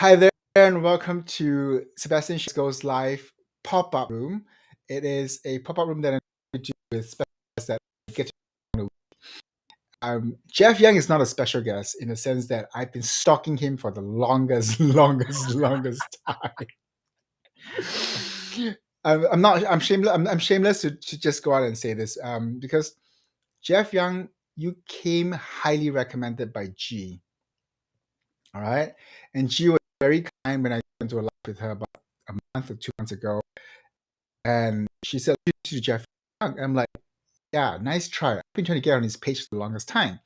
Hi there, and welcome to Sebestian Goes Live pop-up room. It is a pop-up room that I do with special guests that I get to know. Jeff Young is not a special guest in the sense that I've been stalking him for the longest, longest time. I'm not. I'm shameless. I'm shameless to just go out and say this because Jeff Young, you came highly recommended by G. All right, and G was very kind when I went to a live with her about a month or 2 months ago, and she said to Jeff Young, I'm like, yeah, nice try. I've been trying to get on his page for the longest time.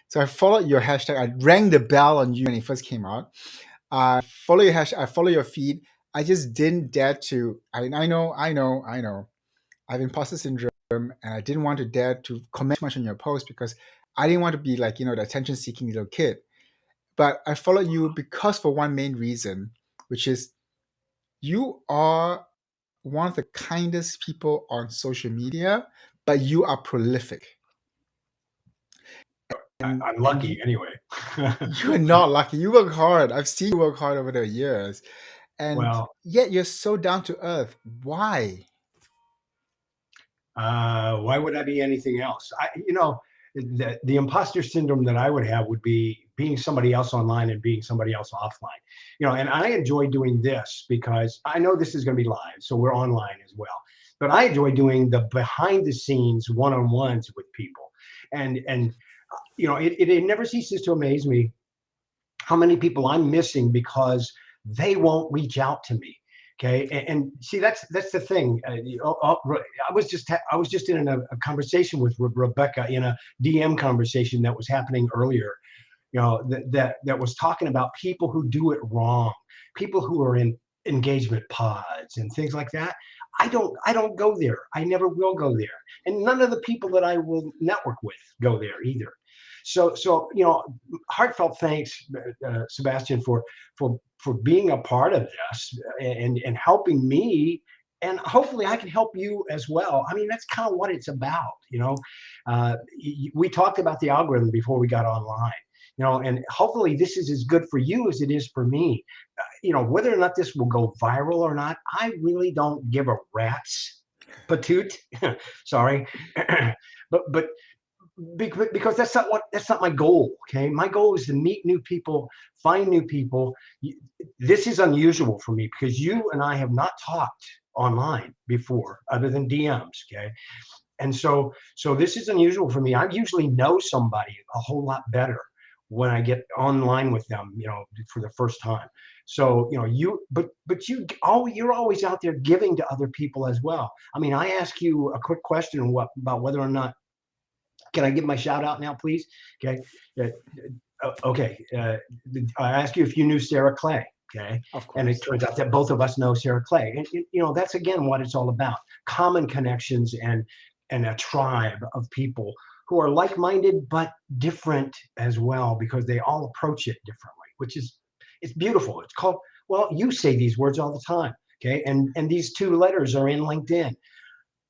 So I followed your hashtag. I rang the bell on you when it first came out. I follow your hashtag. I follow your feed. I just didn't dare to. I know. I have imposter syndrome, and I didn't want to dare to comment much on your post because I didn't want to be like the attention-seeking little kid. But I followed you because for one main reason, which is you are one of the kindest people on social media, but you are prolific. I'm lucky anyway. You are not lucky. You work hard. I've seen you work hard over the years. And Well, yet you're so down to earth. Why? why would I be anything else? The imposter syndrome that I would have would be being somebody else online and being somebody else offline. And I enjoy doing this because I know this is going to be live, so we're online as well. But I enjoy doing the behind the scenes one-on-ones with people, and it never ceases to amaze me how many people I'm missing because they won't reach out to me. Okay, and see that's the thing. I was just in a conversation with Rebecca in a DM conversation that was happening earlier. That was talking about people who do it wrong, people who are in engagement pods and things like that. I don't go there. I never will go there, and none of the people that I will network with go there either. So heartfelt thanks, Sebastian, for being a part of this and helping me, and hopefully I can help you as well. I mean, that's kind of what it's about. We talked about the algorithm before we got online. And hopefully this is as good for you as it is for me. Whether or not this will go viral or not, I really don't give a rat's patoot. Sorry, but because that's not my goal. Okay, my goal is to meet new people, find new people. This is unusual for me because you and I have not talked online before other than DMs. Okay, and so this is unusual for me. I usually know somebody a whole lot better when I get online with them, for the first time. So you're always out there giving to other people as well. I mean, I ask you a quick question about whether or not, can I give my shout out now, please? Okay. Okay. I asked you if you knew Sarah Clay. Okay. Of And it course. turns out that both of us know Sarah Clay. And that's again what it's all about: common connections and a tribe of people who are like-minded but different as well, because they all approach it differently, which is it's beautiful. It's called, well, you say these words all the time. Okay. And these two letters are in LinkedIn.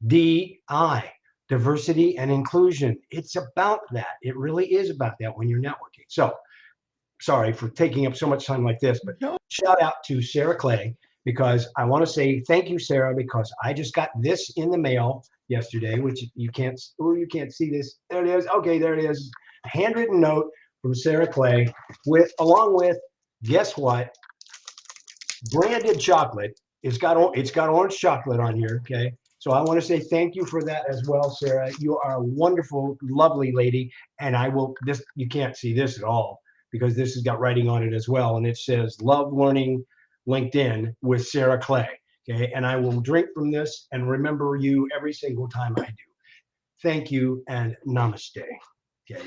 DI, diversity and inclusion. It's about that. It really is about that when you're networking. So sorry for taking up so much time like this, but No. shout out to Sarah Clay, because I want to say thank you, Sarah, because I just got this in the mail yesterday, which you can't see this. There it is. Okay, there it is. A handwritten note from Sarah Clay along with, guess what? Branded chocolate. It's got orange chocolate on here. Okay. So I want to say thank you for that as well, Sarah. You are a wonderful, lovely lady. And you can't see this at all because this has got writing on it as well. And it says, "Love Learning LinkedIn with Sarah Clay." Okay. And I will drink from this and remember you every single time I do. Thank you and namaste. Okay.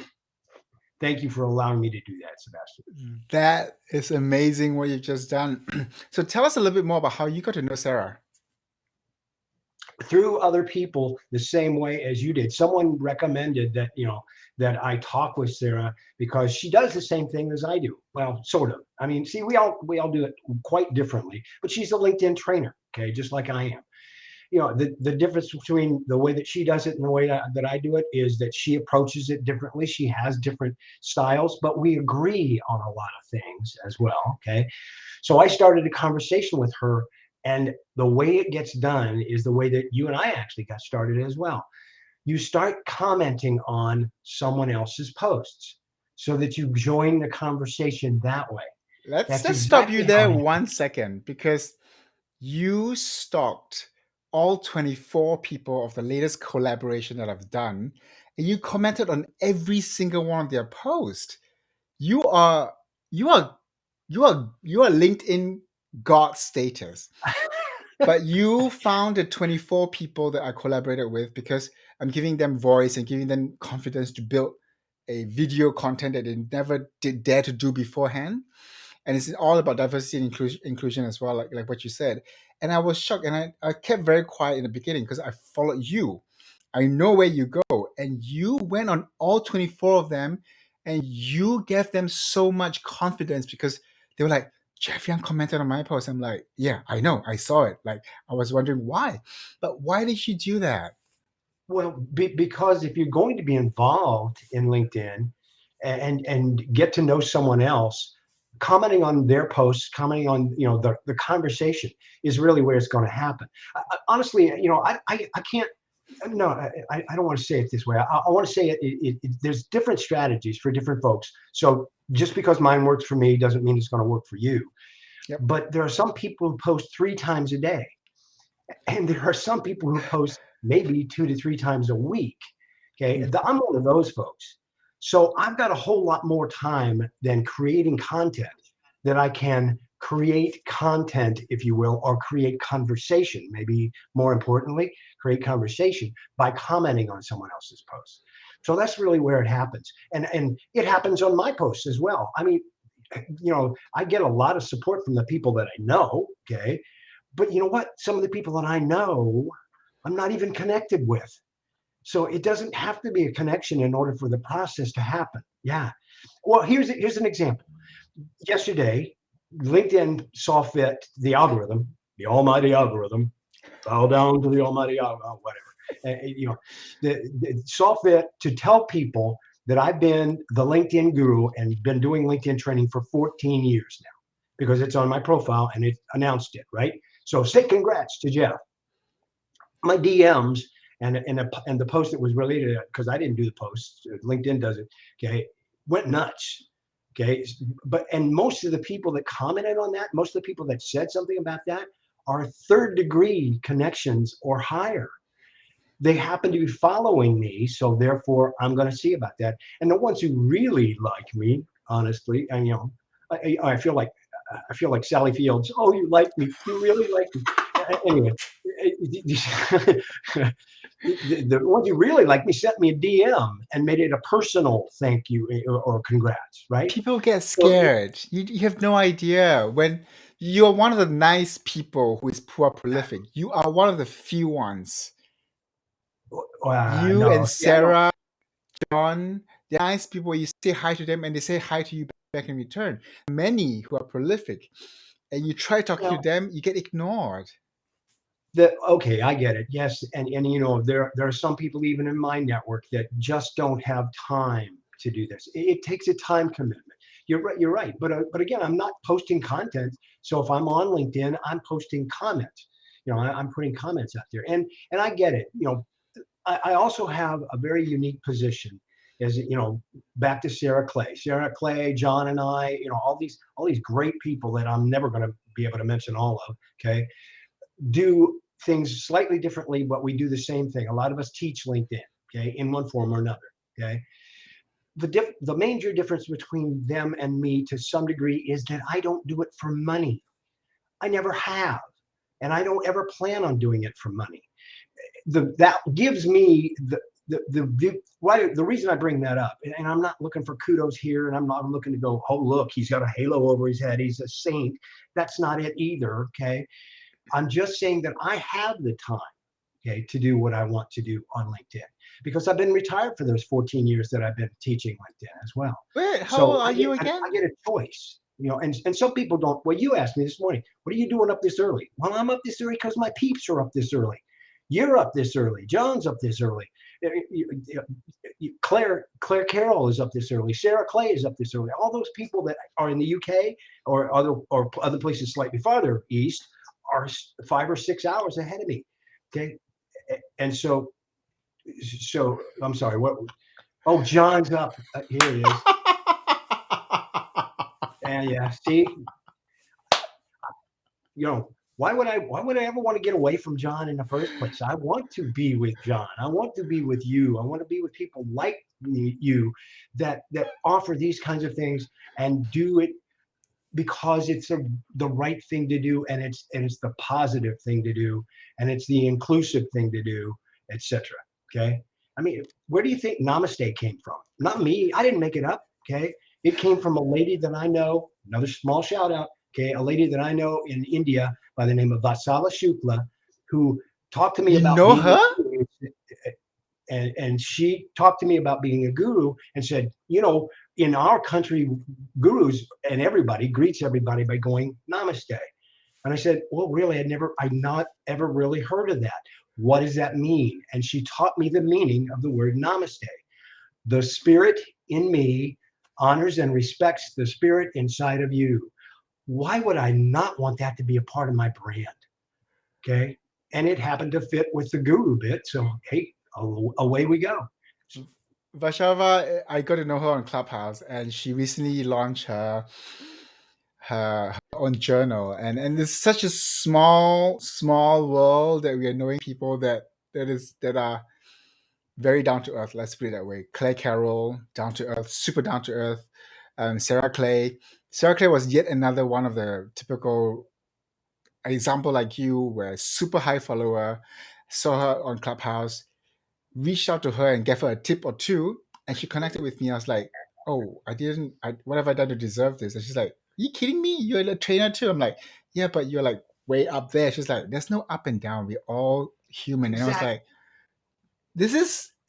Thank you for allowing me to do that, Sebastian. That is amazing what you've just done. So tell us a little bit more about how you got to know Sarah. Through other people the same way as you did. Someone recommended that I talk with Sarah because she does the same thing as I do. Well, sort of. I mean, see, we all do it quite differently, but she's a LinkedIn trainer, okay, just like I am. the difference between the way that she does it and the way that I do it is that she approaches it differently. She has different styles, but we agree on a lot of things as well. Okay. So I started a conversation with her, and the way it gets done is the way that you and I actually got started as well. You start commenting on someone else's posts so that you join the conversation that way. Let's That's let's stop you exactly how there it one happens. second because you stalked all 24 people of the latest collaboration that I've done, and you commented on every single one of their posts. You are you are you are LinkedIn God status. But you found the 24 people that I collaborated with because I'm giving them voice and giving them confidence to build a video content that they never did dare to do beforehand. And it's all about diversity and inclusion as well, like what you said. And I was shocked, and I kept very quiet in the beginning because I followed you. I know where you go, and you went on all 24 of them, and you gave them so much confidence because they were like, Jeff Young commented on my post. I'm like, yeah, I know, I saw it. Like, I was wondering why, but why did you do that? Well, because if you're going to be involved in LinkedIn and get to know someone else, commenting on their posts, commenting on the conversation is really where it's going to happen. Honestly, I can't. No, I don't want to say it this way. I want to say there's different strategies for different folks. So just because mine works for me doesn't mean it's going to work for you. Yep. But there are some people who post 3 times a day, and there are some people who post maybe 2 to 3 times a week. Okay, Mm. I'm one of those folks. So I've got a whole lot more time than creating content that I can create content, if you will, or create conversation. Maybe more importantly, create conversation by commenting on someone else's posts. So that's really where it happens, and it happens on my posts as well. I mean, I get a lot of support from the people that I know. Okay, but you know what? Some of the people that I know, I'm not even connected with. So it doesn't have to be a connection in order for the process to happen. Yeah. Well, here's an example. Yesterday, LinkedIn saw fit the algorithm, the almighty algorithm, bow down to the almighty algorithm, whatever. Saw fit to tell people that I've been the LinkedIn guru and been doing LinkedIn training for 14 years now because it's on my profile and it announced it, right? So say congrats to Jeff. My DMs and the post that was related to it, because I didn't do the post, LinkedIn does it, okay, went nuts. Okay. And most of the people that commented on that, most of the people that said something about that are third degree connections or higher. They happen to be following me, so therefore I'm going to see about that. And the ones who really like me, honestly, and I feel like Sally Fields. Oh, you like me? You really like me? Anyway, the ones who really like me sent me a DM and made it a personal thank you or congrats, right? People get So scared. You have no idea when you're one of the nice people who is poor prolific. You are one of the few ones. You and no, yeah, no, Sarah, John, they're nice people. You say hi to them and they say hi to you back in return. Many who are prolific, and you try talking to no. them, you get ignored. Okay, I get it. Yes, and there are some people even in my network that just don't have time to do this. It takes a time commitment. You're right. You're right. But again, I'm not posting content. So if I'm on LinkedIn, I'm posting comments. I'm putting comments out there, and I get it. I also have a very unique position. As back to Sarah Clay, John, and I. All these great people that I'm never going to be able to mention all of. Okay, do things slightly differently, but we do the same thing. A lot of us teach LinkedIn, okay, in one form or another, okay. The major difference between them and me, to some degree, is that I don't do it for money. I never have, and I don't ever plan on doing it for money. That gives me the reason I bring that up, and I'm not looking for kudos here, and I'm not looking to go, oh look, he's got a halo over his head, he's a saint. That's not it either, okay. I'm just saying that I have the time, okay, to do what I want to do on LinkedIn because I've been retired for those 14 years that I've been teaching LinkedIn as well. Wait, how So old are you again? I get a choice, and some people don't. Well, you asked me this morning, what are you doing up this early? Well, I'm up this early because my peeps are up this early. You're up this early. John's up this early. Claire Carroll is up this early. Sarah Clay is up this early. All those people that are in the UK or other places slightly farther east are 5 or 6 hours ahead of me. Okay, and so I'm sorry. What? Oh, John's up. Here he is. And yeah, see, why would I ever want to get away from John in the first place? I want to be with John. I want to be with you. I want to be with people like you that offer these kinds of things and do it because it's the right thing to do, and it's the positive thing to do, and it's the inclusive thing to do, etc. Okay. I mean, where do you think namaste came from? Not me. I didn't make it up. Okay. It came from a lady that I know. Another small shout out. Okay. A lady that I know in India by the name of Vatsala Shukla, who talked to me You about know being her? and she talked to me about being a guru and said, in our country, gurus and everybody greets everybody by going namaste. And I said, well, really, I not ever really heard of that. What does that mean? And she taught me the meaning of the word namaste. The spirit in me honors and respects the spirit inside of you. Why would I not want that to be a part of my brand? Okay. And it happened to fit with the guru bit. So, hey, away we go. Vaishava, I got to know her on Clubhouse, and she recently launched her own journal, and it's such a small world that we are knowing people that are very down to earth. Let's put it that way. Claire Carroll, down to earth, super down to earth. Sarah Clay. Sarah Clay was yet another one of the typical example like you, where super high follower. Saw her on Clubhouse, reached out to her and gave her a tip or two, and she connected with me. I was like, "Oh, what have I done to deserve this?" And she's like, "Are you kidding me? You're a trainer too." I'm like, "Yeah, but you're like way up there." She's like, "There's no up and down. We're all human." And I was Exactly. like,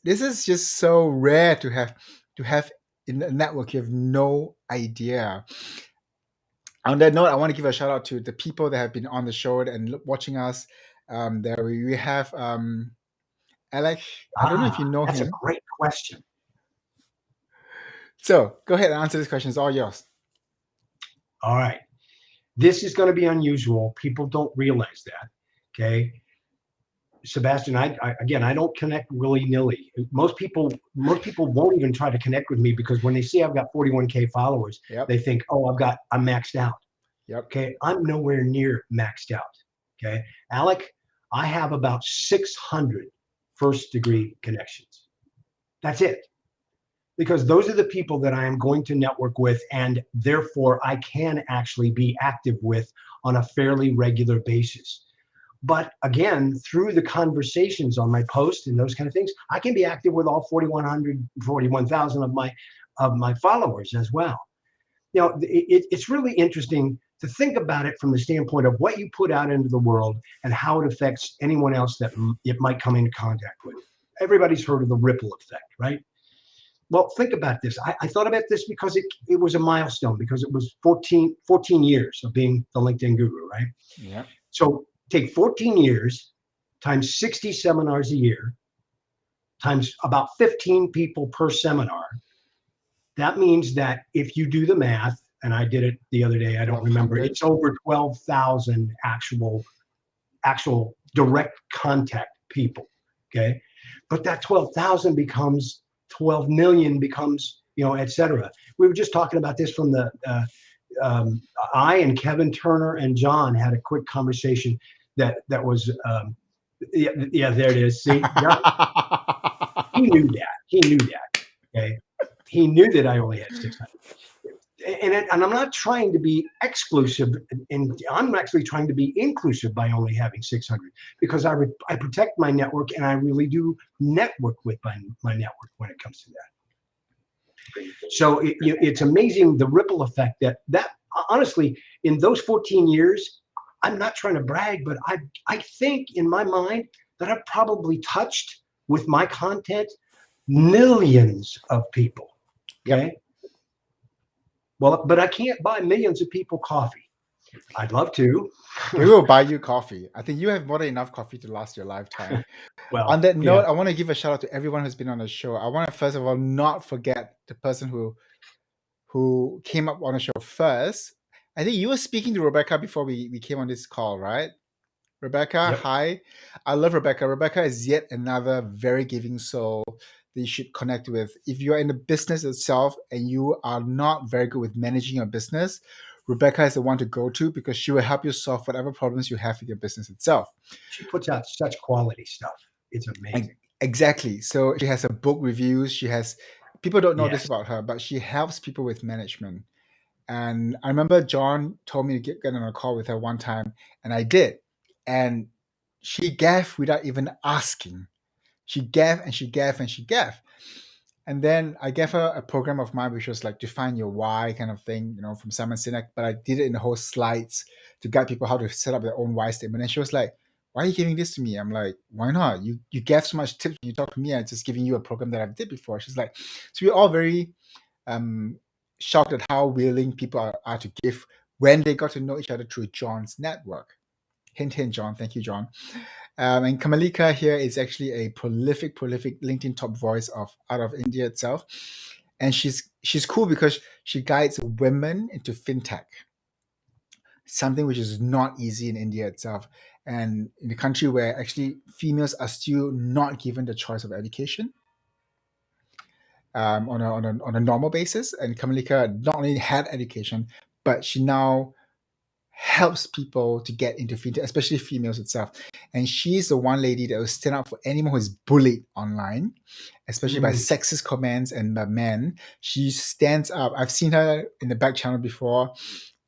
"This is just so rare to have in a network. You have no idea." On that note, I want to give a shout out to the people that have been on the show and watching us. There we have Alec. I don't know if you know That's a him. great question. So go ahead and answer this question. It's all yours. All right. This is going to be unusual. People don't realize that. Okay. Sebestian, I don't connect willy-nilly. Most people won't even try to connect with me because when they see I've got 41K followers, Yep. they think, oh, I'm maxed out. Yep. Okay. I'm nowhere near maxed out. Okay. Alec, I have about 600 first degree connections. That's it. Because those are the people that I am going to network with, and therefore I can actually be active with on a fairly regular basis. But again, through the conversations on my post and those kind of things, I can be active with all 4,100, 41,000 of my followers as well. It's really interesting to think about it from the standpoint of what you put out into the world and how it affects anyone else that it might come into contact with. Everybody's heard of the ripple effect, right? Well, think about this. I thought about this because it was a milestone, because it was 14 years of being the LinkedIn guru, right? Yeah. So take 14 years times 60 seminars a year times about 15 people per seminar. That means that if you do the math, and I did it the other day, I don't remember, 1,200. it's over 12,000 actual direct contact people. Okay. But that 12,000 becomes 12 million, becomes, et cetera. We were just talking about this from I and Kevin Turner and John had a quick conversation that was, yeah, there it is. See, yeah, he knew that. Okay. He knew that I only had 600. And I'm not trying to be exclusive, and I'm actually trying to be inclusive by only having 600, because I protect my network, and I really do network with my network when it comes to that. So it's amazing the ripple effect that honestly, in those 14 years, I'm not trying to brag, but I think in my mind that I've probably touched with my content millions of people. Okay. Yep. Well, but I can't buy millions of people coffee. I'd love to. We will buy you coffee. I think you have more than enough coffee to last your lifetime. On Well, that yeah. note, I want to give a shout out to everyone who's been on the show. I want to first of all not forget the person who came up on the show first. I think you were speaking to Rebecca before we came on this call, right? Rebecca, Yep. hi. I love Rebecca. Rebecca is yet another very giving soul that you should connect with. If you are in the business itself and you are not very good with managing your business, Rebecca is the one to go to because she will help you solve whatever problems you have with your business itself. She puts out such quality stuff. It's And amazing. exactly. So she has a book reviews. She has people don't know this Yes. about her, but she helps people with management. And I remember John told me to get on a call with her one time, and I did. And she gave without even asking. She gave and she gave and she gave. And then I gave her a program of mine, which was like define your why kind of thing, from Simon Sinek. But I did it in the whole slides to guide people how to set up their own why statement. And she was like, "Why are you giving this to me?" I'm like, "Why not? You gave so much tips when you talk to me. I'm just giving you a program that I've did before." She's like, so we're all very um, shocked at how willing people are to give when they got to know each other through John's network. Hint, hint, John. Thank you, John. And Kamalika here is actually a prolific LinkedIn top voice of out of India itself, and she's cool because she guides women into fintech, something which is not easy in India itself, and in the country where actually females are still not given the choice of education on a normal basis. And Kamalika not only had education, but she now helps people to get into fintech, especially females itself. And she's the one lady that will stand up for anyone who is bullied online, especially by Mm. sexist comments and by men. She stands up. I've seen her in the back channel before.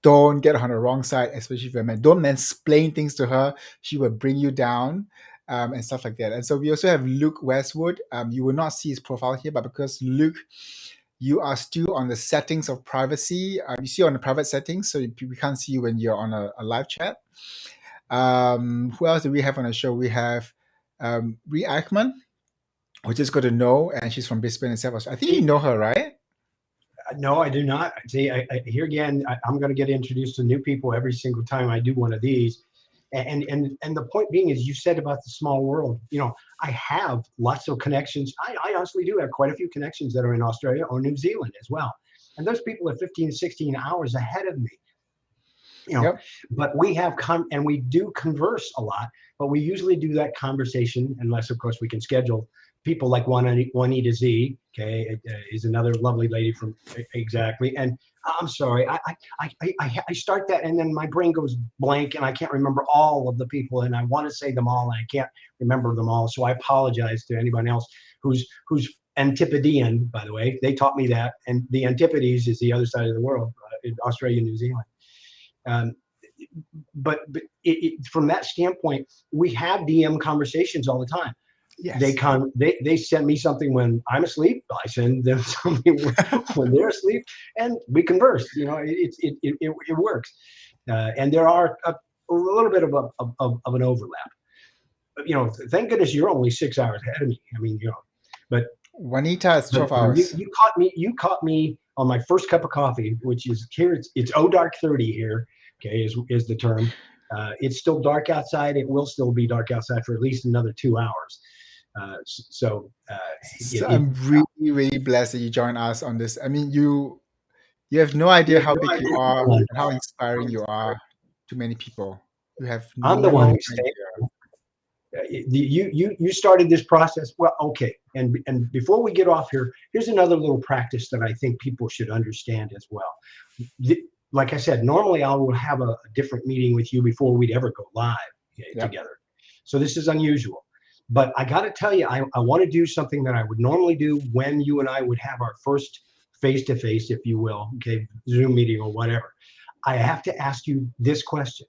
Don't get her on the wrong side, especially for men. Don't mansplain things to her. She will bring you down. And stuff like that. And so we also have Luke Westwood. You will not see his profile here, but because Luke, you are still on the settings of privacy. You see on the private settings, so we can't see you when you're on a live chat. Who else do we have on the show? We have Ree Eichmann, who just got to know, and she's from Brisbane itself. I think you See, know her, right? no, I do not. See, here again, I'm going to get introduced to new people every single time I do one of these. And the point being is, you said about the small world. I have lots of connections. I honestly do have quite a few connections that are in Australia or New Zealand as well. And those people are 15, 16 hours ahead of me. Yep. But we have and we do converse a lot, but we usually do that conversation unless, of course, we can schedule people like Juanita Z. Okay, is another lovely lady from exactly. And I'm sorry, I start that and then my brain goes blank and I can't remember all of the people and I want to say them all and I can't remember them all. So I apologize to anyone else who's Antipodean, by the way. They taught me that, and the Antipodes is the other side of the world, in Australia, New Zealand. Um, but from that standpoint, we have DM conversations all the time. Yes. They send me something when I'm asleep. I send them something when they're asleep, and we converse. It works, and there are a little bit of an overlap. But, thank goodness you're only 6 hours ahead of me. I mean, but Juanita is but 12 hours. you caught me on my first cup of coffee, which is here. It's dark 30 here. Okay, is the term. It's still dark outside. It will still be dark outside for at least another 2 hours. So So I'm really blessed that you joined us on this. I mean, you have no idea yeah, how no, big you are and how inspiring I'm you are to many people. You have I'm the one no who stayed. idea. You started this process. Well, okay. And before we get off here, here's another little practice that I think people should understand as well. Like I said, normally I will have a different meeting with you before we'd ever go live Yep. together. So this is unusual. But I got to tell you, I want to do something that I would normally do when you and I would have our first face-to-face, if you will, okay, Zoom meeting or whatever. I have to ask you this question.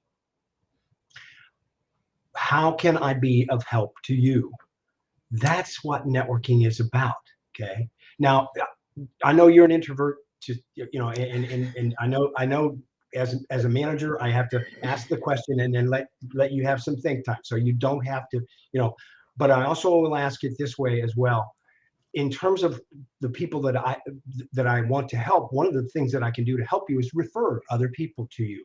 How can I be of help to you? That's what networking is about. Okay. Now, I know you're an introvert, and I know as a manager, I have to ask the question and then let you have some think time. So you don't have to, but I also will ask it this way as well. In terms of the people that I want to help, one of the things that I can do to help you is refer other people to you.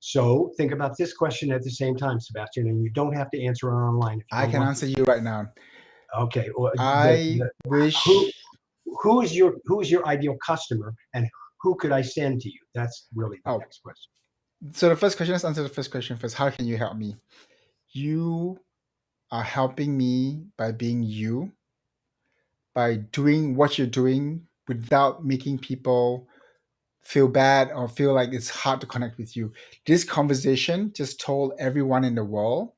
So think about this question at the same time, Sebastian, and you don't have to answer it online if you I don't can want to. answer you right now. Okay, well, I who wish. who is your ideal customer, and who could I send to you? That's really the Oh, next question. so the first question, let's answer the first question first. How can you help me? You are helping me by being you, by doing what you're doing without making people feel bad or feel like it's hard to connect with you. This conversation just told everyone in the world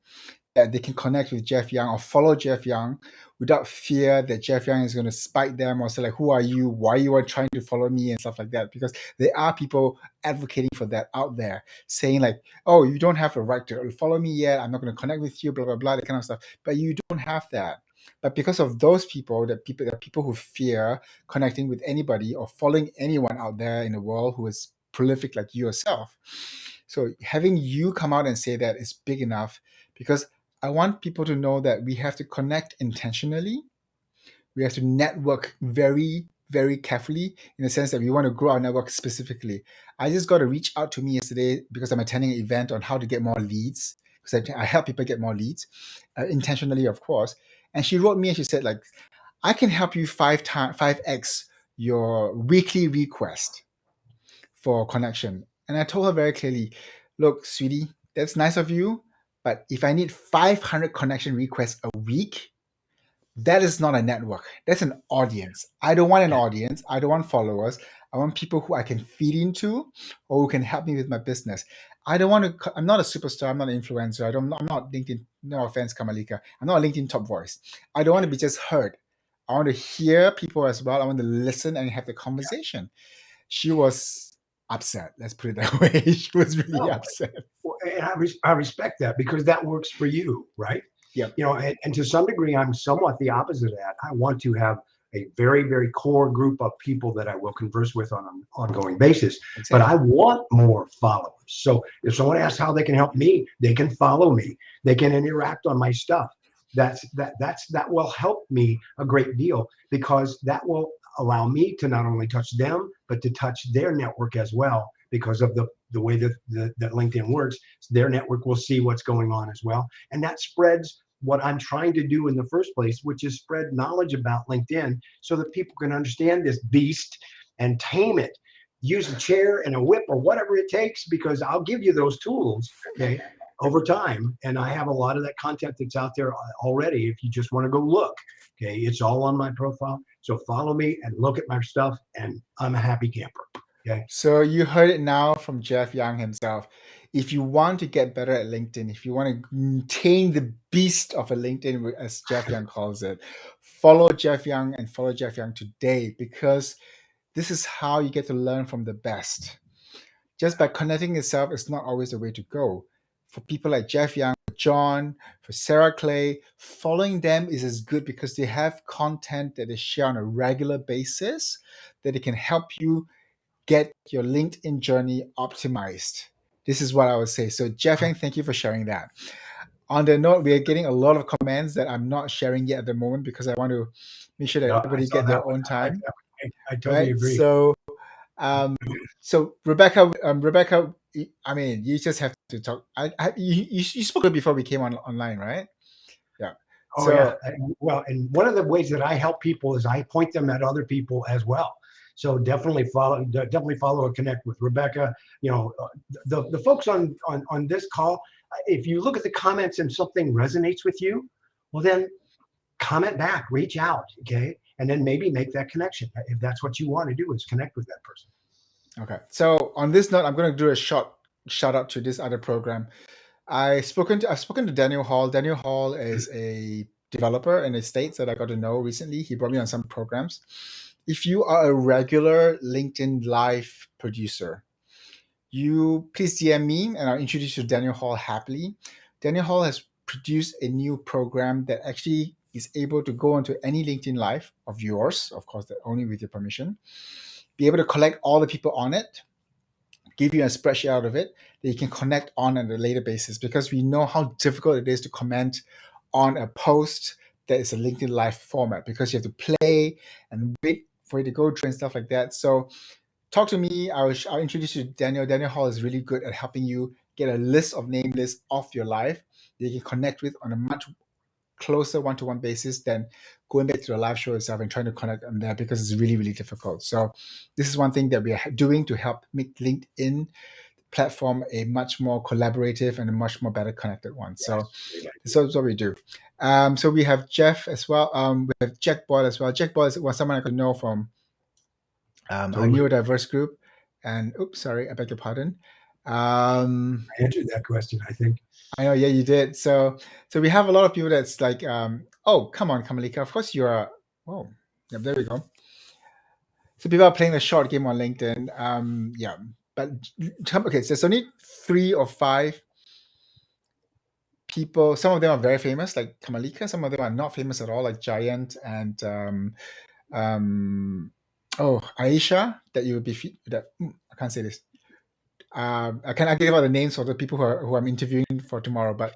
that they can connect with Jeff Young or follow Jeff Young without fear that Jeff Young is going to spike them or say like, "Who are you? Why you are trying to follow me?" and stuff like that. Because there are people advocating for that out there, saying like, "Oh, you don't have the right to follow me yet. I'm not going to connect with you." Blah blah blah, that kind of stuff. But you don't have that. But because of those people, there are people who fear connecting with anybody or following anyone out there in the world who is prolific like you yourself. So having you come out and say that is big enough because I want people to know that we have to connect intentionally. We have to network very, very carefully in the sense that we want to grow our network specifically. I just got to reach out to me yesterday because I'm attending an event on how to get more leads because I help people get more leads intentionally, of course. And she wrote me and she said like, I can help you 5x your weekly request for connection. And I told her very clearly, look, sweetie, that's nice of you, but if I need 500 connection requests a week, that is not a network. That's an audience. I don't want an audience. I don't want followers. I want people who I can feed into or who can help me with my business. I don't want to, I'm not a superstar. I'm not an influencer. I'm not LinkedIn, no offense, Kamalika. I'm not a LinkedIn top voice. I don't want to be just heard. I want to hear people as well. I want to listen and have the conversation. She was upset. Let's put it that way. She was really No, upset. well, and I respect that because that works for you, right? Yep, And to some degree, I'm somewhat the opposite of that. I want to have a very, very core group of people that I will converse with on an ongoing basis, but I exactly. want more followers. So if someone asks how they can help me, they can follow me. They can interact on my stuff. That will help me a great deal because that will allow me to not only touch them, but to touch their network as well because of the way that LinkedIn works. Their network will see what's going on as well. And that spreads what I'm trying to do in the first place, which is spread knowledge about LinkedIn so that people can understand this beast and tame it. Use a chair and a whip or whatever it takes, because I'll give you those tools, okay, over time. And I have a lot of that content that's out there already. If you just want to go look, okay, it's all on my profile. So follow me and look at my stuff, and I'm a happy camper. Okay. So you heard it now from Jeff Young himself. If you want to get better at LinkedIn, if you want to tame the beast of a LinkedIn, as Jeff Young calls it, follow Jeff Young and follow Jeff Young today because this is how you get to learn from the best. Just by connecting yourself is not always the way to go. For people like Jeff Young, John, for Sarah Clay, following them is as good because they have content that they share on a regular basis that they can help you get your LinkedIn journey optimized. This is what I would say. So, Jeff Yang, thank you for sharing that. On the note, we are getting a lot of comments that I'm not sharing yet at the moment because I want to make sure that Yeah, I everybody saw get that their one. own I like time, that one. I totally right? agree. Um, so Rebecca, I mean, you just have to talk. You spoke before we came online, right? Yeah. Oh yeah. So Well, and one of the ways that I help people is I point them at other people as well. So definitely follow and connect with Rebecca. The folks on this call. If you look at the comments and something resonates with you, well then comment back, reach out, okay, and then maybe make that connection if that's what you want to do is connect with that person. okay. So on this note, I'm going to do a short shout out to this other program. I've spoken to Daniel Hall. Daniel Hall is a developer in the States that I got to know recently. He brought me on some programs. If you are a regular LinkedIn Live producer, you please DM me and I'll introduce you to Daniel Hall happily. Daniel Hall has produced a new program that actually is able to go onto any LinkedIn Live of yours, of course, only with your permission, be able to collect all the people on it, give you a spreadsheet out of it that you can connect on a later basis because we know how difficult it is to comment on a post that is a LinkedIn Live format because you have to play and wait for it to go through and stuff like that. So talk to me. I'll introduce you to Daniel. Daniel Hall is really good at helping you get a list of name lists of your life that you can connect with on a much closer one-to-one basis than going back to the live show itself and trying to connect on there, because it's really, really difficult. So this is one thing that we are doing to help make LinkedIn platform a much more collaborative and a much more better connected one. So Yes, great this idea. is what we do. So we have Jeff as well. We have Jack Boyle as well. Jack Boyle was someone I could know from our Totally. neurodiverse group. And oops, sorry, I beg your pardon. Um, I answered that question, I think. I know, yeah, you did. So we have a lot of people that's like, oh, come on, Kamalika. Of course you're. Oh, yeah, there we go. So people are playing the short game on LinkedIn. Yeah, but okay, so there's only 3 or 5 people. Some of them are very famous, like Kamalika. Some of them are not famous at all, like Giant and um, oh, Aisha. That you would be I can't say this. I give out the names for the people who I'm interviewing for tomorrow. But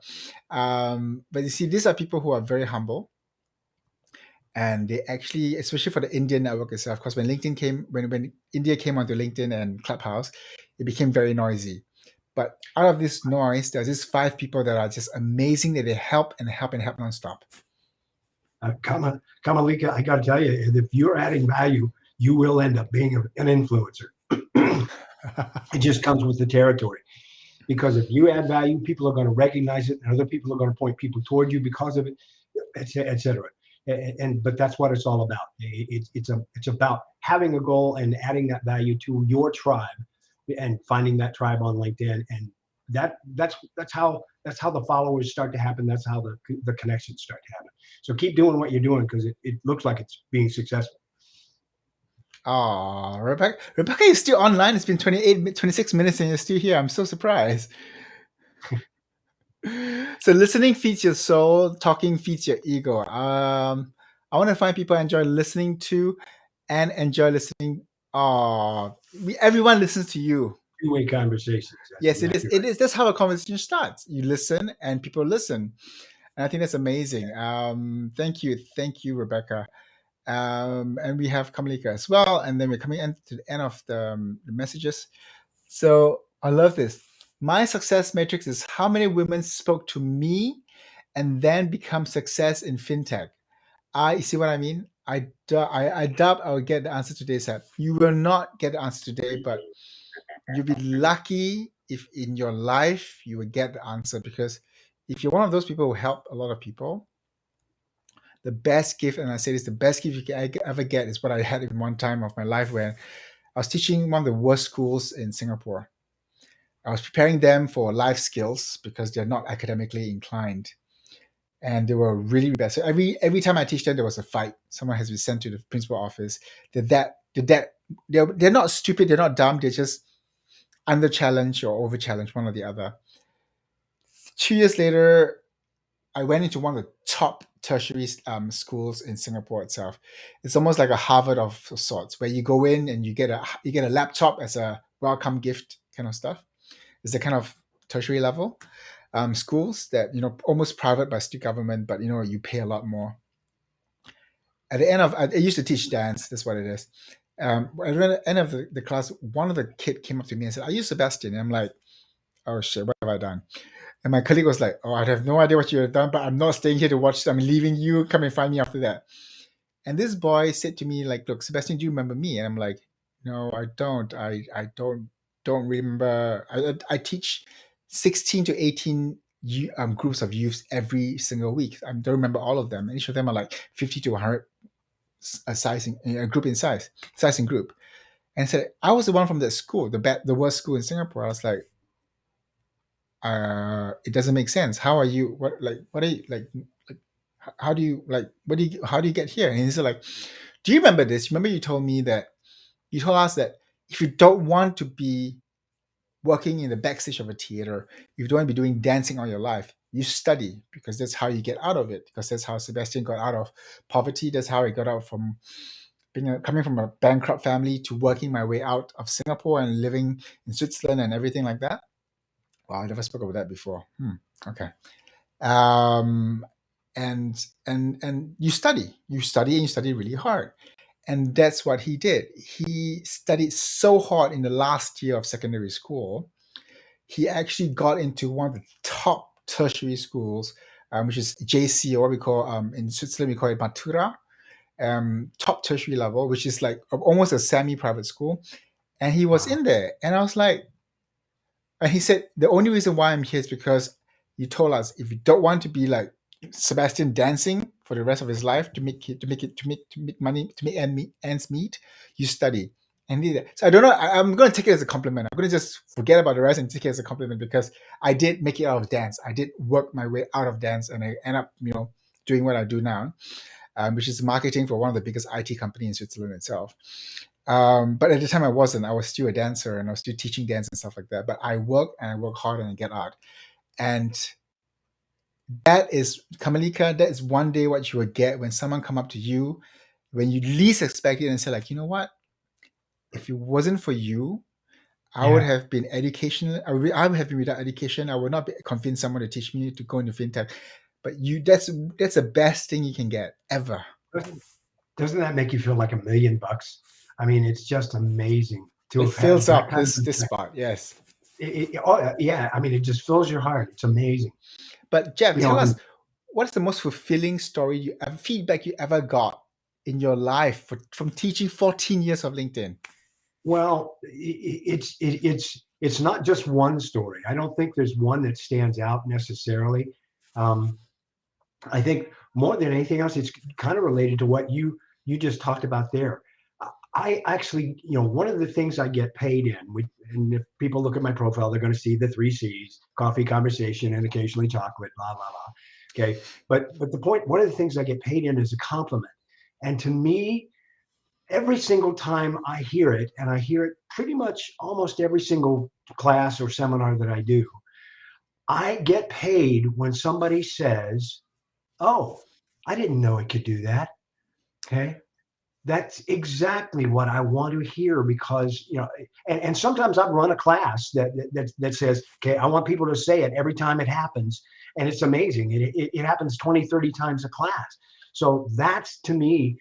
you see, these are people who are very humble, and they actually, especially for the Indian network itself, because when India came onto LinkedIn and Clubhouse, it became very noisy. But out of this noise, there's these 5 people that are just amazing that they help and help and help nonstop. Kamalika, I got to tell you, if you're adding value, you will end up being an influencer. It just comes with the territory. Because if you add value, people are going to recognize it, and other people are going to point people toward you because of it, et cetera. And but that's what it's all about. It's about having a goal and adding that value to your tribe, and finding that tribe on LinkedIn, and that's how the followers start to happen. That's how the connections start to happen. So keep doing what you're doing, because it looks like it's being successful. Oh, Rebecca is still online. It's been 26 minutes and you're still here. I'm so surprised. So listening feeds your soul, talking feeds your ego. I want to find people I enjoy listening to and enjoy listening. Oh, everyone listens to you. Two-way conversations. That's Yes, it is. exactly It right. is. That's how a conversation starts. You listen, and people listen, and I think that's amazing. Thank you, Rebecca. And we have Kamalika as well, and then we're coming to the end of the messages. So I love this. My success matrix is how many women spoke to me and then become success in fintech. You see what I mean? I doubt I will get the answer today, Seth. You will not get the answer today, but you'll be lucky if in your life you will get the answer, because if you're one of those people who help a lot of people, the best gift, and I say this, the best gift you can ever get is what I had in one time of my life when I was teaching one of the worst schools in Singapore. I was preparing them for life skills because they're not academically inclined, and they were really, really bad. So every time I teach them, there was a fight. Someone has been sent to the principal office. They're not stupid. They're not dumb. They're just under challenge or over challenge, one or the other. 2 years later, I went into one of the top tertiary schools in Singapore itself. It's almost like a Harvard of sorts, where you go in and you get a laptop as a welcome gift, kind of stuff. It's the kind of tertiary level schools that almost private by state government, but you pay a lot more. At the end of I used to teach dance. That's what it is. At the end of the class, one of the kid came up to me and said, "Are you Sebastian?" And I'm like, "Oh shit, what have I done?" And my colleague was like, "Oh, I have no idea what you have done, but I'm not staying here to watch. I'm leaving you. Come and find me after that." And this boy said to me, like, "Look, Sebastian, do you remember me?" And I'm like, "No, I don't. I don't remember. I teach 16 to 18 groups of youths every single week. I don't remember all of them. And each of them are like 50 to 100 a a group in size in group." And said, "I was the one from that school, the worst school in Singapore." I was like, "It doesn't make sense. How are you? What are you like? How do you like? How do you get here?" And he said, like, "Do you remember this? Remember you told me that you told us that if you don't want to be working in the backstage of a theater, if you don't want to be doing dancing all your life, you study, because that's how you get out of it. Because that's how Sebastian got out of poverty. That's how he got out from coming from a bankrupt family to working my way out of Singapore and living in Switzerland and everything like that." Wow, I never spoke about that before. Okay. Um, and you study and you study really hard. And that's what he did. He studied so hard in the last year of secondary school. He actually got into one of the top tertiary schools, which is JC, or what we call in Switzerland we call it Matura, top tertiary level, which is like almost a semi-private school. And he was Wow. in there, and I was like, and he said the only reason why I'm here is because you told us if you don't want to be like Sebastian dancing for the rest of his life to make money to make ends meet, you study. And did that. So I don't know. I'm going to take it as a compliment. I'm going to just forget about the rest and take it as a compliment because I did make it out of dance. I did work my way out of dance, and I end up, doing what I do now, which is marketing for one of the biggest IT companies in Switzerland itself. But at the time I wasn't. I was still a dancer and I was still teaching dance and stuff like that. But I work and I work hard and I get out. And that is, Kamalika, that is one day what you will get when someone come up to you when you least expect it and say like, you know what? If it wasn't for you, I would Yeah. have been educational. I would have been without education. I would not be convince someone to teach me to go into fintech. But that's the best thing you can get ever. Doesn't, doesn't that make you feel like $1 million? I mean, it's just amazing to It have had fills that up kind of this respect. spot, yes. Oh, yeah. I mean, it just fills your heart. It's amazing. But Jeff, You tell know, us, and what is the most fulfilling feedback you ever got in your life from teaching 14 years of LinkedIn? well, it's not just one story. I don't think there's one that stands out necessarily. Um, I think more than anything else, it's kind of related to what you just talked about there. I actually, one of the things I get paid in, and if people look at my profile, they're going to see the three C's: coffee, conversation, and occasionally chocolate. Blah blah blah. Okay, but the point, one of the things I get paid in is a compliment, and to me, every single time I hear it, and I hear it pretty much almost every single class or seminar that I do, I get paid when somebody says, "Oh, I didn't know it could do that." Okay. That's exactly what I want to hear because, and sometimes I've run a class that says, okay, I want people to say it every time it happens. And it's amazing. It happens 20, 30 times a class. So that's, to me,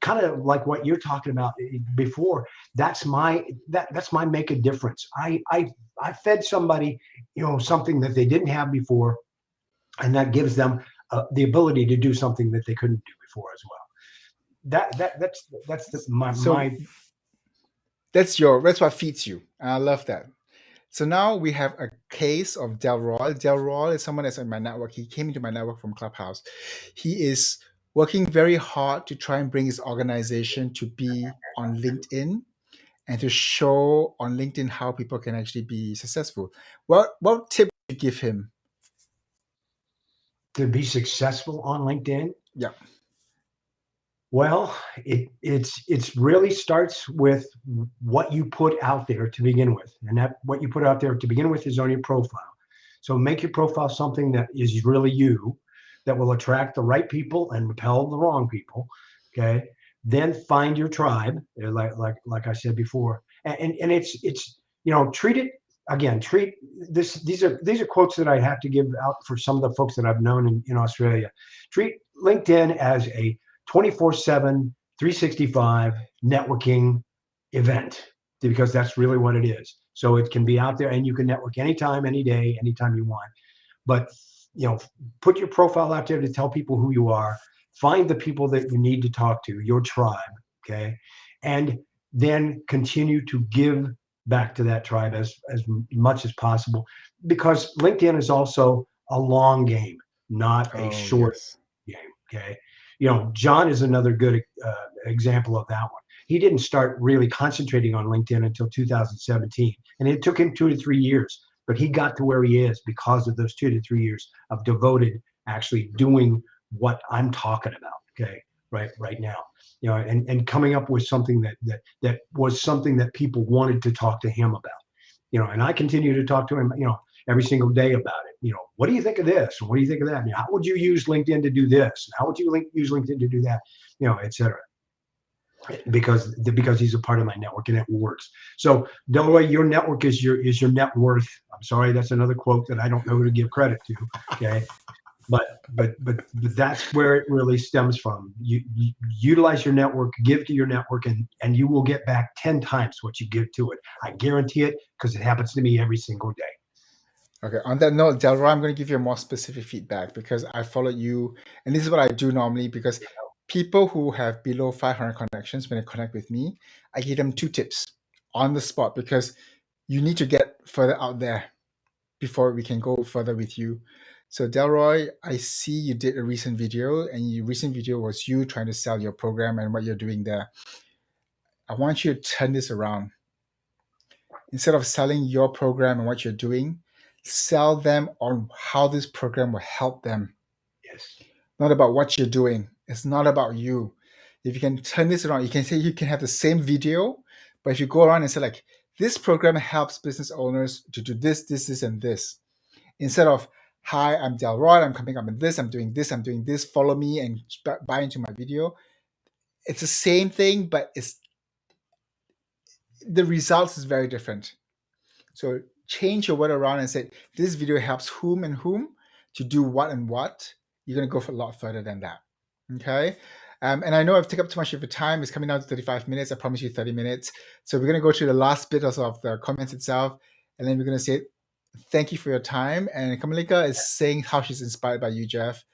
kind of like what you're talking about before. That's my make a difference. I fed somebody, something that they didn't have before, and that gives them the ability to do something that they couldn't do before as well. That's So my that's what feeds you. And I love that. So now we have a case of Delroy. Delroy is someone that's in my network. He came into my network from Clubhouse. He is working very hard to try and bring his organization to be on LinkedIn and to show on LinkedIn how people can actually be successful. What tip would you give him? to be successful on LinkedIn. Yeah. Well, it's really starts with what you put out there to begin with, and that what you put out there to begin with is on your profile. So make your profile something that is really you, that will attract the right people and repel the wrong people. Okay, then find your tribe, like I said before, and it's treat it again. Treat this. These are quotes that I have to give out for some of the folks that I've known in Australia. Treat LinkedIn as a 24/7, 365 networking event because that's really what it is. So it can be out there and you can network anytime, any day, anytime you want. But you know, put your profile out there to tell people who you are. Find the people that you need to talk to, your tribe, okay, and then continue to give back to that tribe as much as possible, because LinkedIn is also a long game, not a Oh short yes. game. Okay, John is another good example of that one. He didn't start really concentrating on LinkedIn until 2017, and it took him 2 to 3 years, but he got to where he is because of those 2 to 3 years of devoted actually doing what I'm talking about. Okay, right now, and coming up with something that was something that people wanted to talk to him about. And I continue to talk to him, every single day about it. What do you think of this? And what do you think of that? How would you use LinkedIn to do this? How would you use LinkedIn to do that? Et cetera. Because he's a part of my network and it works. So Delroy, your network is your net worth. I'm sorry, that's another quote that I don't know who to give credit to. Okay. But that's where it really stems from. You utilize your network, give to your network, and you will get back 10 times what you give to it. I guarantee it, because it happens to me every single day. Okay, on that note, Delroy, I'm going to give you a more specific feedback because I followed you, and this is what I do normally because people who have below 500 connections, when they connect with me, I give them 2 tips on the spot because you need to get further out there before we can go further with you. So Delroy, I see you did a recent video, and your recent video was you trying to sell your program and what you're doing there. I want you to turn this around. Instead of selling your program and what you're doing, sell them on how this program will help them. Yes. Not about what you're doing. It's not about you. If you can turn this around, you can say you can have the same video, but if you go around and say like, this program helps business owners to do this, and this, instead of, hi, I'm Delroy, I'm coming up with this, I'm doing this, follow me and buy into my video. It's the same thing, but the results is very different. So change your word around and say, this video helps whom and whom to do what and what. You're going to go for a lot further than that. Okay. And I know I've taken up too much of your time. It's coming down to 35 minutes. I promise you 30 minutes. So we're going to go to the last bit of the comments itself. And then we're going to say, thank you for your time. And Kamalika is saying how she's inspired by you, Jeff.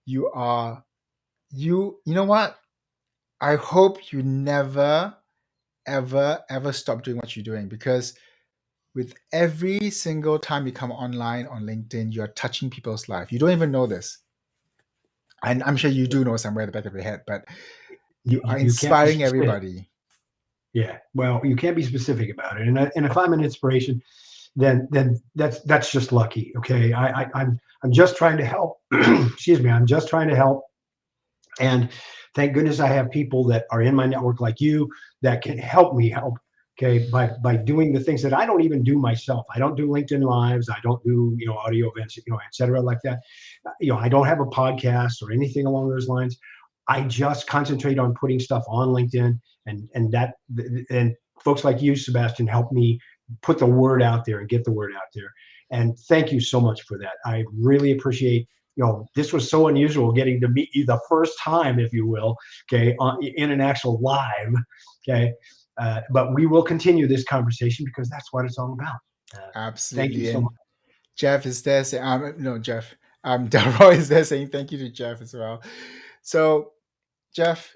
You know what? I hope you never, ever stop doing what you're doing, because with every single time you come online on LinkedIn, you're touching people's life. You don't even know this. And I'm sure you do know somewhere at the back of your head, but you are You can't be inspiring specific. everybody. Yeah. Well, you can't be specific about it. And if I'm an inspiration, then that's just lucky. Okay. I'm just trying to help. Excuse me. I'm just trying to help. And thank goodness I have people that are in my network like you that can help me help. Okay, by doing the things that I don't even do myself. I don't do LinkedIn lives. I don't do audio events, et cetera, like that. I don't have a podcast or anything along those lines. I just concentrate on putting stuff on LinkedIn, and folks like you, Sebastian, help me put the word out there and get the word out there. And thank you so much for that. I really appreciate. This was so unusual getting to meet you the first time, if you will, okay, in an actual live, okay. But we will continue this conversation because that's what it's all about. Thank you Absolutely. so much. And Jeff is there saying, no, Jeff, Delroy is there saying thank you to Jeff as well. So, Jeff,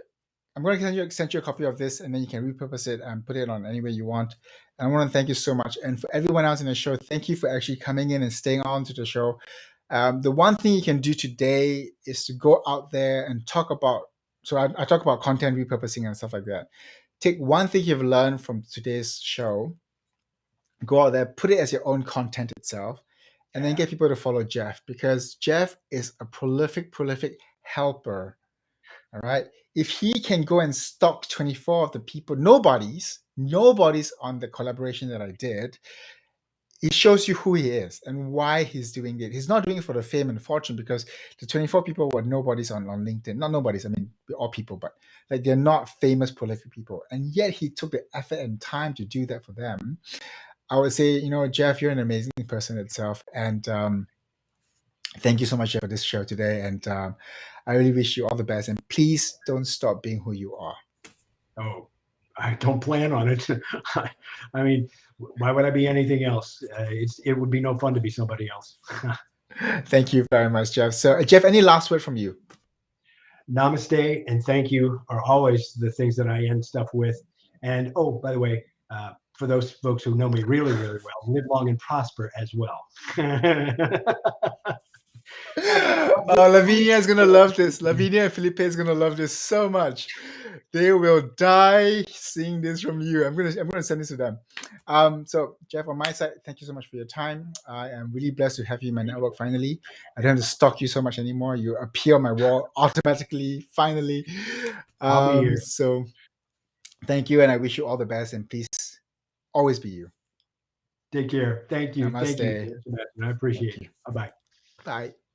I'm going to send you a copy of this, and then you can repurpose it and put it on any way you want. And I want to thank you so much. And for everyone else in the show, thank you for actually coming in and staying on to the show. The one thing you can do today is to go out there and talk about. So I talk about content repurposing and stuff like that. Take one thing you've learned from today's show, go out there, put it as your own content itself, and then Yeah. get people to follow Jeff, because Jeff is a prolific helper. All right. If he can go and stalk 24 of the people, nobody's on the collaboration that I did, it shows you who he is and why he's doing it. He's not doing it for the fame and fortune, because the 24 people were nobodies on LinkedIn. Not nobodies, I mean, we're all people, but like they're not famous, prolific people. And yet he took the effort and time to do that for them. I would say, Jeff, you're an amazing person itself. And thank you so much, Jeff, for this show today. And I really wish you all the best. And please don't stop being who you are. Oh, I don't plan on it. I mean, why would I be anything else? It would be no fun to be somebody else. Thank you very much, Jeff. So, Jeff, any last word from you? Namaste and thank you are always the things that I end stuff with. And oh, by the way, for those folks who know me really, really well, live long and prosper as well. Oh, Lavinia is gonna love this. Lavinia and Felipe is gonna love this so much. They will die seeing this from you. I'm gonna send this to them. So Jeff, on my side, thank you so much for your time. I am really blessed to have you in my network finally. I don't have to stalk you so much anymore. You appear on my wall automatically, finally. I'll be here. So thank you, and I wish you all the best, and please always be you. Take care. Thank you. Thank you, Namaste. Sebastian. I Thank appreciate you. you. Bye bye. Bye.